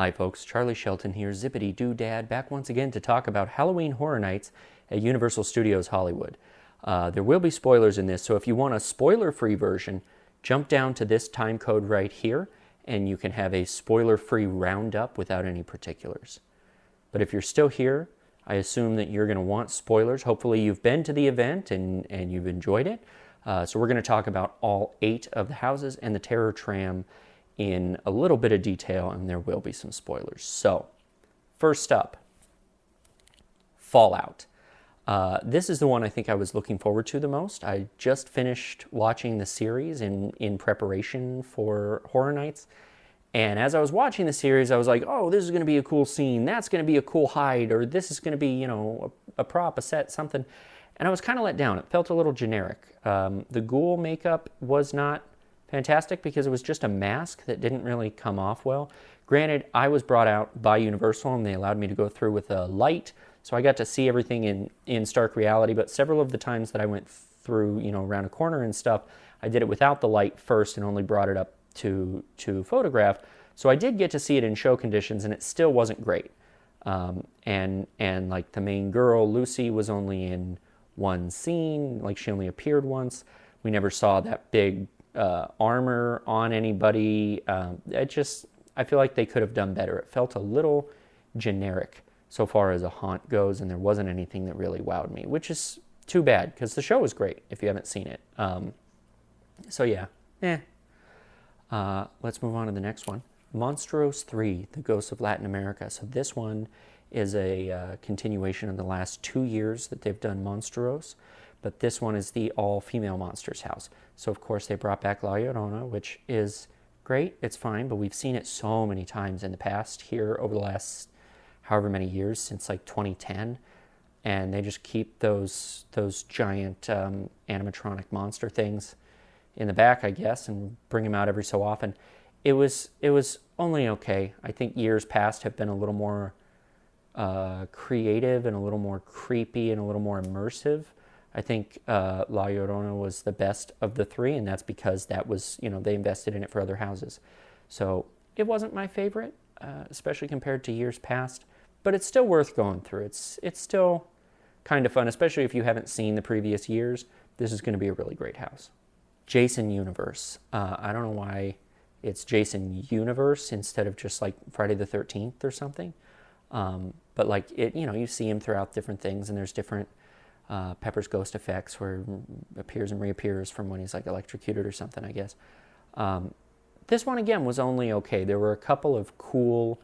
Hi folks, Charlie Shelton here, Zippity Doo Dad, back once again to talk about Halloween Horror Nights at Universal Studios Hollywood. There will be spoilers in this, so if you want a spoiler-free version, jump down to this time code right here, and you can have a spoiler-free roundup without any particulars. But if you're still here, I assume that you're going to want spoilers. Hopefully you've been to the event and you've enjoyed it. So we're going to talk about all 8 of the houses and the terror tram in a little bit of detail, and there will be some spoilers. So, first up, Fallout. This is the one I think I was looking forward to the most. I just finished watching the series in preparation for Horror Nights, and as I was watching the series, I was like, oh, this is going to be a cool scene, that's going to be a cool hide, or this is going to be, you know, a prop, a set, something. And I was kind of let down. It felt a little generic. The ghoul makeup was not fantastic because it was just a mask that didn't really come off well. Granted, I was brought out by Universal and they allowed me to go through with a light, so I got to see everything in stark reality, but several of the times that I went through, you know, around a corner and stuff, I did it without the light first and only brought it up to photograph. So I did get to see it in show conditions and it still wasn't great. And like the main girl, Lucy, was only in one scene, like she only appeared once. We never saw that big armor on anybody. I feel like they could have done better. It felt a little generic so far as a haunt goes, and there wasn't anything that really wowed me, which is too bad because the show was great if you haven't seen it. So yeah, let's move on to the next one. Monstros 3, The Ghosts of Latin America. So this one is a continuation of the last 2 years that they've done Monstros. But this one is the all-female monsters house. So, of course, they brought back La Llorona, which is great. It's fine, but we've seen it so many times in the past here over the last however many years, since like 2010. And they just keep those giant animatronic monster things in the back, I guess, and bring them out every so often. It was only okay. I think years past have been a little more creative and a little more creepy and a little more immersive. I think La Llorona was the best of the 3, and that's because that was, you know, they invested in it for other houses. So it wasn't my favorite, especially compared to years past, but it's still worth going through. It's still kind of fun, especially if you haven't seen the previous years. This is going to be a really great house. Jason Universe. I don't know why it's Jason Universe instead of just like Friday the 13th or something. But like it, you know, you see him throughout different things, and there's different Pepper's ghost effects where he appears and reappears from when he's like electrocuted or something, I guess. This one again was only okay. There were a couple of cool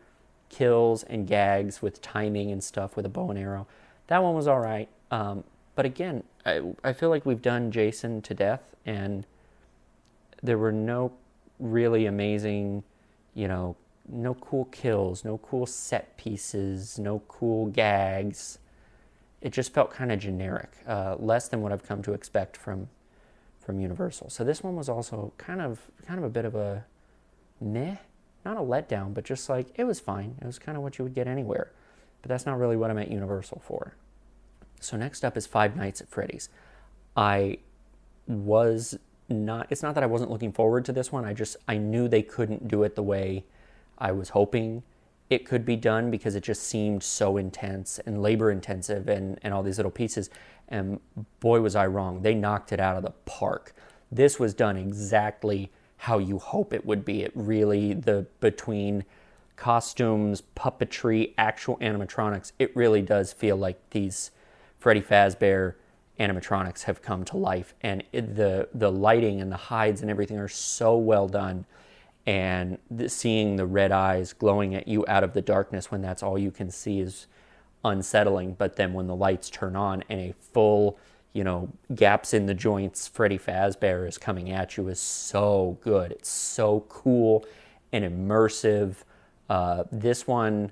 kills and gags with timing and stuff with a bow and arrow. That one was all right. But again, I feel like we've done Jason to death, and there were no really amazing, you know, no cool kills, no cool set pieces, no cool gags. It just felt kind of generic, less than what I've come to expect from Universal. So this one was also kind of a bit of a meh, not a letdown, but just like it was fine. It was kind of what you would get anywhere, but that's not really what I'm at Universal for. So next up is Five Nights at Freddy's. It's not that I wasn't looking forward to this one. I knew they couldn't do it the way I was hoping it could be done because it just seemed so intense and labor intensive and all these little pieces. And boy, was I wrong. They knocked it out of the park. This was done exactly how you hope it would be. It really, between costumes, puppetry, actual animatronics, it really does feel like these Freddy Fazbear animatronics have come to life. And the lighting and the hides and everything are so well done. And seeing the red eyes glowing at you out of the darkness when that's all you can see is unsettling. But then when the lights turn on and a full, you know, gaps in the joints Freddy Fazbear is coming at you is so good. It's so cool and immersive. This one,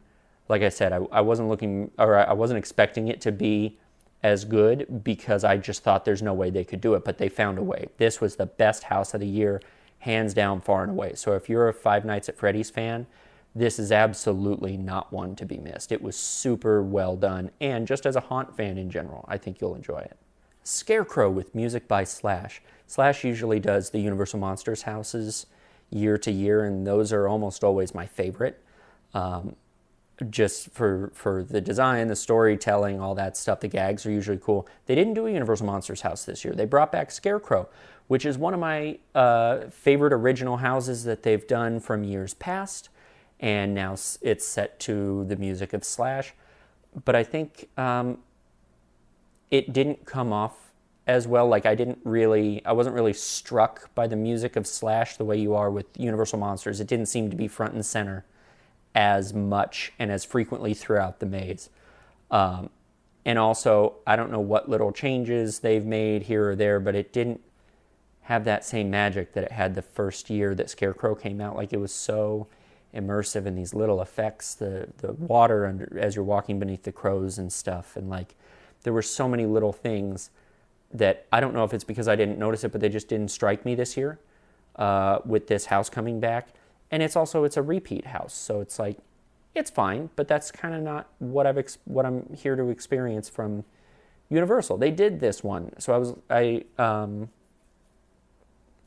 like I said, I wasn't expecting it to be as good because I just thought there's no way they could do it, but they found a way. This was the best house of the year, hands down, far and away. So if you're a Five Nights at Freddy's fan, this is absolutely not one to be missed. It was super well done, and just as a haunt fan in general, I think you'll enjoy it. Scarecrow with music by Slash. Slash usually does the Universal Monsters houses year to year, and those are almost always my favorite. Just for the design, the storytelling, all that stuff. The gags are usually cool. They didn't do a Universal Monsters house this year. They brought back Scarecrow, which is one of my favorite original houses that they've done from years past, and now it's set to the music of Slash. But I think it didn't come off as well. Like I wasn't really struck by the music of Slash the way you are with Universal Monsters. It didn't seem to be front and center as much and as frequently throughout the maze. And also, I don't know what little changes they've made here or there, but it didn't have that same magic that it had the first year that Scarecrow came out. Like it was so immersive in these little effects, the water under, as you're walking beneath the crows and stuff. And like there were so many little things that I don't know if it's because I didn't notice it, but they just didn't strike me this year with this house coming back. And it's a repeat house, so it's like, it's fine, but that's kind of not what I'm here to experience from Universal. They did this one, so I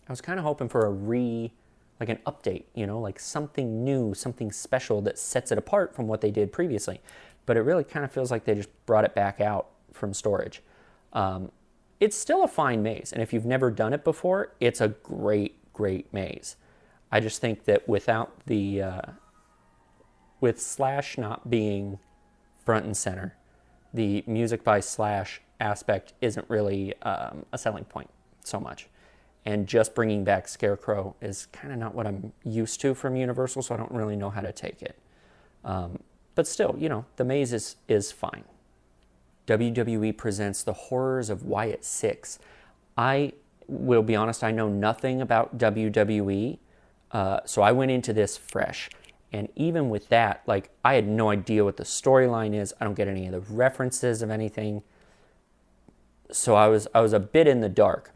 was kind of hoping for like an update, like something new, something special that sets it apart from what they did previously. But it really kind of feels like they just brought it back out from storage. It's still a fine maze, and if you've never done it before, it's a great, great maze. I just think that without with Slash not being front and center, the music by Slash aspect isn't really a selling point so much. And just bringing back Scarecrow is kind of not what I'm used to from Universal, so I don't really know how to take it. But still, the maze is fine. WWE presents The Horrors of Wyatt 6. I will be honest, I know nothing about WWE. So I went into this fresh, and even with that, like I had no idea what the storyline is. I don't get any of the references of anything. So I was a bit in the dark,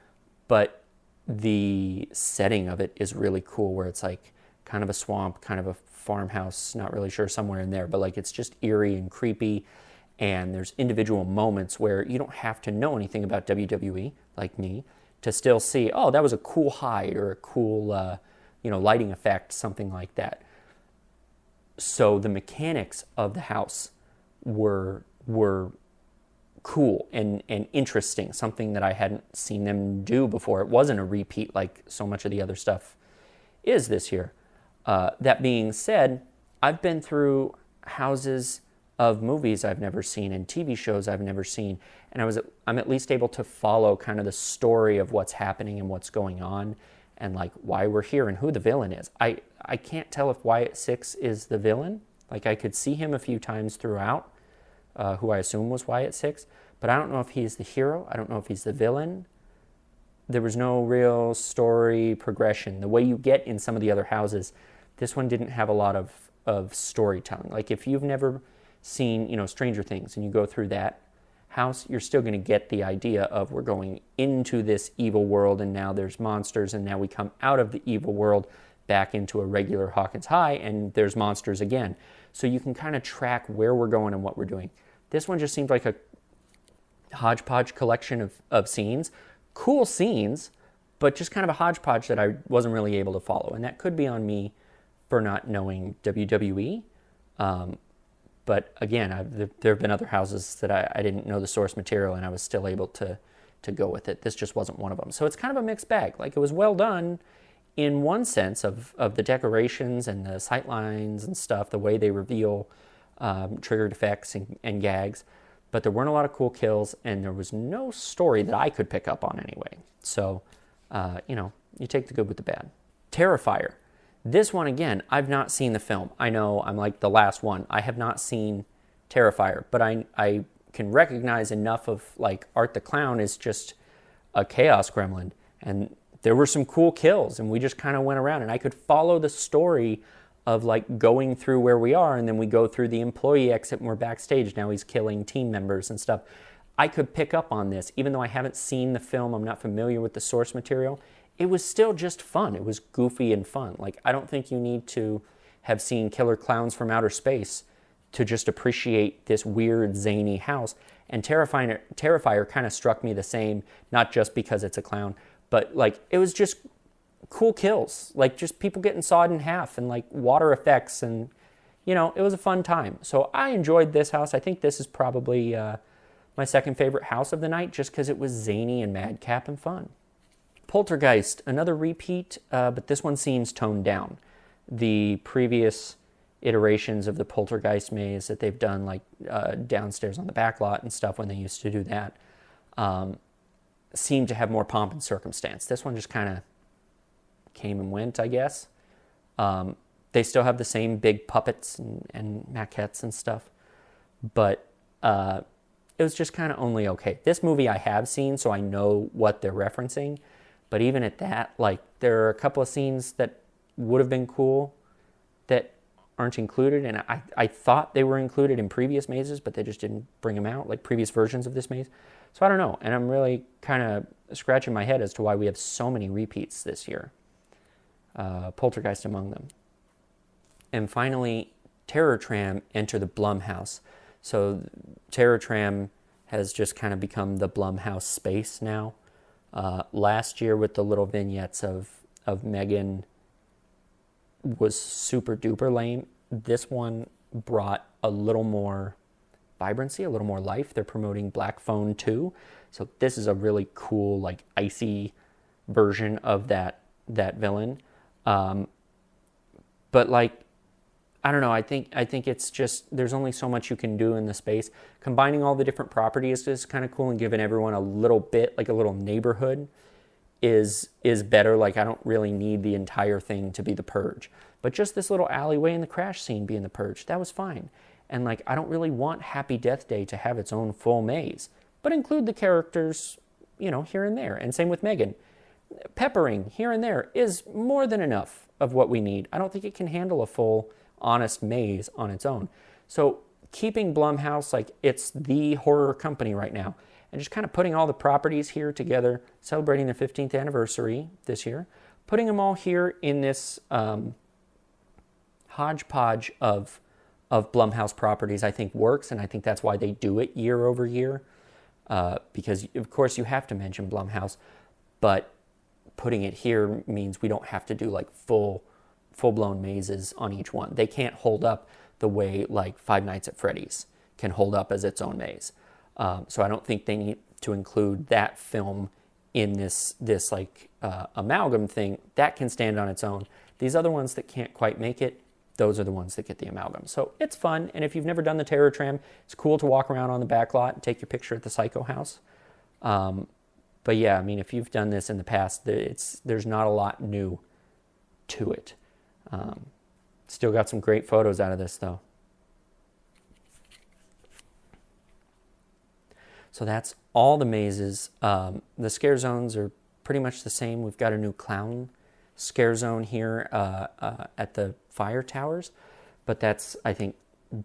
but the setting of it is really cool, where it's like kind of a swamp, kind of a farmhouse, not really sure, somewhere in there, but like it's just eerie and creepy. And there's individual moments where you don't have to know anything about WWE, like me, to still see, oh, that was a cool hide or a cool lighting effect, something like that. So the mechanics of the house were cool and interesting, something that I hadn't seen them do before. It wasn't a repeat like so much of the other stuff is this year. That being said, I've been through houses of movies I've never seen and TV shows I've never seen, and I'm at least able to follow kind of the story of what's happening and what's going on, and like why we're here and who the villain is. I can't tell if Wyatt 6 is the villain. Like I could see him a few times throughout, who I assume was Wyatt 6, but I don't know if he's the hero. I don't know if he's the villain. There was no real story progression. The way you get in some of the other houses, this one didn't have a lot of storytelling. Like if you've never seen, Stranger Things, and you go through that house, you're still going to get the idea of we're going into this evil world, and now there's monsters, and now we come out of the evil world back into a regular Hawkins High, and there's monsters again. So you can kind of track where we're going and what we're doing. This one just seemed like a hodgepodge collection of scenes. Cool scenes, but just kind of a hodgepodge that I wasn't really able to follow. And that could be on me for not knowing WWE. But again, there have been other houses that I didn't know the source material, and I was still able to go with it. This just wasn't one of them. So it's kind of a mixed bag. Like, it was well done in one sense of the decorations and the sight lines and stuff, the way they reveal triggered effects and gags. But there weren't a lot of cool kills, and there was no story that I could pick up on anyway. So, you take the good with the bad. Terrifier. This one, again, I've not seen the film. I know I'm like the last one. I have not seen Terrifier, but I can recognize enough of, like, Art the Clown is just a chaos gremlin. And there were some cool kills, and we just kind of went around, and I could follow the story of, like, going through where we are, and then we go through the employee exit, and we're backstage. Now he's killing team members and stuff. I could pick up on this. Even though I haven't seen the film, I'm not familiar with the source material, it was still just fun. It was goofy and fun. Like, I don't think you need to have seen Killer Clowns from Outer Space to just appreciate this weird, zany house. And Terrifier kind of struck me the same, not just because it's a clown, but, like, it was just cool kills. Like, just people getting sawed in half, and, like, water effects, and, you know, it was a fun time. So I enjoyed this house. I think this is probably my second favorite house of the night, just because it was zany and madcap and fun. Poltergeist, another repeat, but this one seems toned down. The previous iterations of the Poltergeist maze that they've done, like downstairs on the back lot and stuff when they used to do that, seem to have more pomp and circumstance. This one just kind of came and went, I guess. They still have the same big puppets and maquettes and stuff, but it was just kind of only okay. This movie I have seen, so I know what they're referencing, but even at that, like, there are a couple of scenes that would have been cool that aren't included, and I thought they were included in previous mazes, but they just didn't bring them out, like previous versions of this maze. So I don't know, and I'm really kind of scratching my head as to why we have so many repeats this year. Poltergeist among them. And finally, Terror Tram Enter the Blumhouse. So Terror Tram has just kind of become the Blumhouse space now. Last year with the little vignettes of Megan was super duper lame. This one brought a little more vibrancy, a little more life. They're promoting Black Phone 2. So this is a really cool, like, icy version of that villain. But, like, I don't know, I think it's just, there's only so much you can do in the space. Combining all the different properties is kind of cool, and giving everyone a little bit, like a little neighborhood, is better. Like, I don't really need the entire thing to be the Purge. But just this little alleyway in the crash scene being the Purge, that was fine. And, like, I don't really want Happy Death Day to have its own full maze, but include the characters, you know, here and there. And same with Megan. Peppering here and there is more than enough of what we need. I don't think it can handle a full, honest maze on its own. So keeping Blumhouse like it's the horror company right now, and just kind of putting all the properties here together, celebrating their 15th anniversary this year, putting them all here in this hodgepodge of Blumhouse properties, I think works, and I think that's why they do it year over year, because of course you have to mention Blumhouse, but putting it here means we don't have to do like full-blown mazes on each one. They can't hold up the way like Five Nights at Freddy's can hold up as its own maze. So I don't think they need to include that film in this like amalgam thing. That can stand on its own. These other ones that can't quite make it, those are the ones that get the amalgam. So it's fun, and if you've never done the Terror Tram, it's cool to walk around on the back lot and take your picture at the Psycho House. But yeah, I mean, if you've done this in the past, there's not a lot new to it. Still got some great photos out of this, though. So that's all the mazes. The scare zones are pretty much the same. We've got a new clown scare zone here at the fire towers, but that's, I think,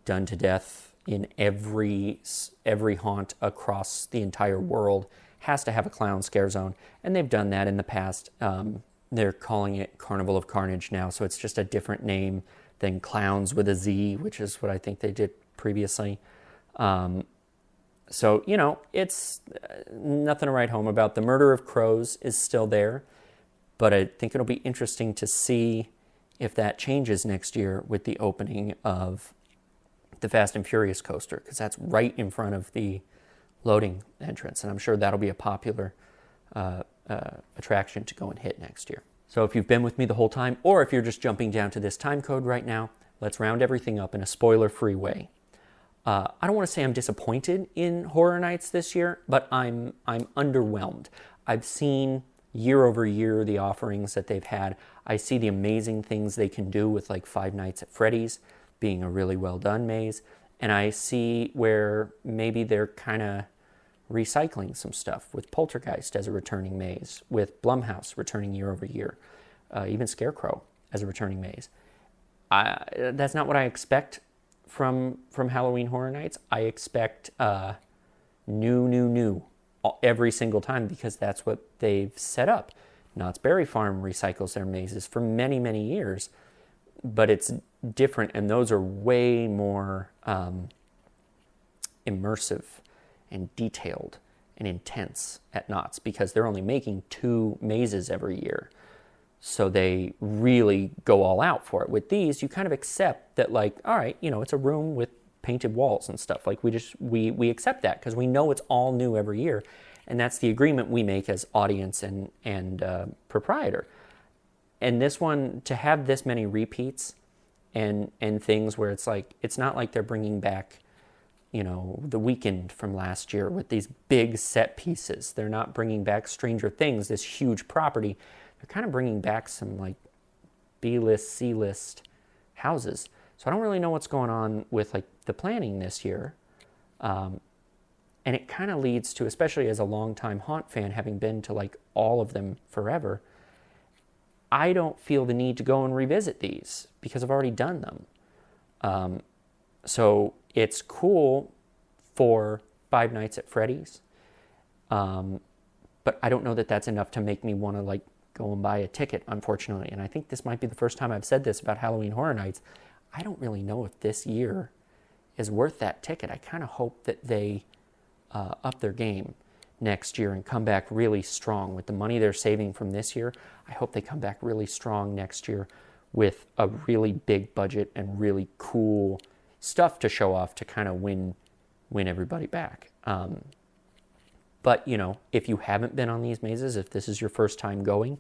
done to death in every haunt across the entire world. Has to have a clown scare zone, and they've done that in the past. They're calling it Carnival of Carnage now, so it's just a different name than Clowns with a Z, which is what I think they did previously. So, you know, it's nothing to write home about. The Murder of Crows is still there, but I think it'll be interesting to see if that changes next year with the opening of the Fast and Furious coaster, because that's right in front of the loading entrance, and I'm sure that'll be a popular attraction to go and hit next year. So if you've been with me the whole time, or if you're just jumping down to this time code right now, let's round everything up in a spoiler-free way. I don't want to say I'm disappointed in Horror Nights this year, but I'm underwhelmed. I've seen year over year the offerings that they've had. I see the amazing things they can do with like Five Nights at Freddy's being a really well done maze, and I see where maybe they're kind of recycling some stuff with Poltergeist as a returning maze, with Blumhouse returning year over year, even Scarecrow as a returning maze. That's not what I expect from Halloween Horror Nights. I expect new every single time, because that's what they've set up. Knott's Berry Farm recycles their mazes for many, many years, but it's different, and those are way more immersive and detailed and intense at Knott's, because they're only making 2 mazes every year. So they really go all out for it. With these, you kind of accept that, like, all right, you know, it's a room with painted walls and stuff. Like, we accept that because we know it's all new every year, and that's the agreement we make as audience and proprietor. And this one, to have this many repeats and things where it's like, it's not like they're bringing back, you know, The Weeknd from last year with these big set pieces. They're not bringing back Stranger Things, this huge property. They're kind of bringing back some like B-list, C-list houses. So I don't really know what's going on with like the planning this year. And it kind of leads to, especially as a longtime haunt fan, having been to like all of them forever, I don't feel the need to go and revisit these because I've already done them. So it's cool for Five Nights at Freddy's, but I don't know that that's enough to make me want to like go and buy a ticket, unfortunately. And I think this might be the first time I've said this about Halloween Horror Nights. I don't really know if this year is worth that ticket. I kind of hope that they up their game next year and come back really strong with the money they're saving from this year. I hope they come back really strong next year with a really big budget and really cool stuff to show off to kind of win everybody back. But, you know, if you haven't been on these mazes, if this is your first time going,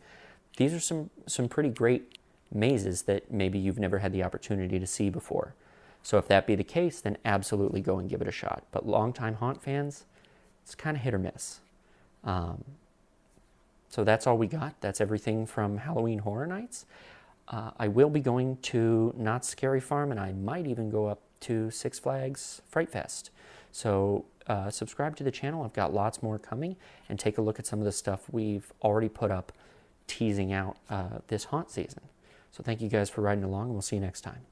these are some pretty great mazes that maybe you've never had the opportunity to see before. So if that be the case, then absolutely go and give it a shot. But longtime haunt fans, it's kind of hit or miss. So that's all we got. That's everything from Halloween Horror Nights. I will be going to Knott's Scary Farm, and I might even go up to Six Flags Fright Fest. So subscribe to the channel. I've got lots more coming, and take a look at some of the stuff we've already put up teasing out this haunt season. So thank you guys for riding along, and we'll see you next time.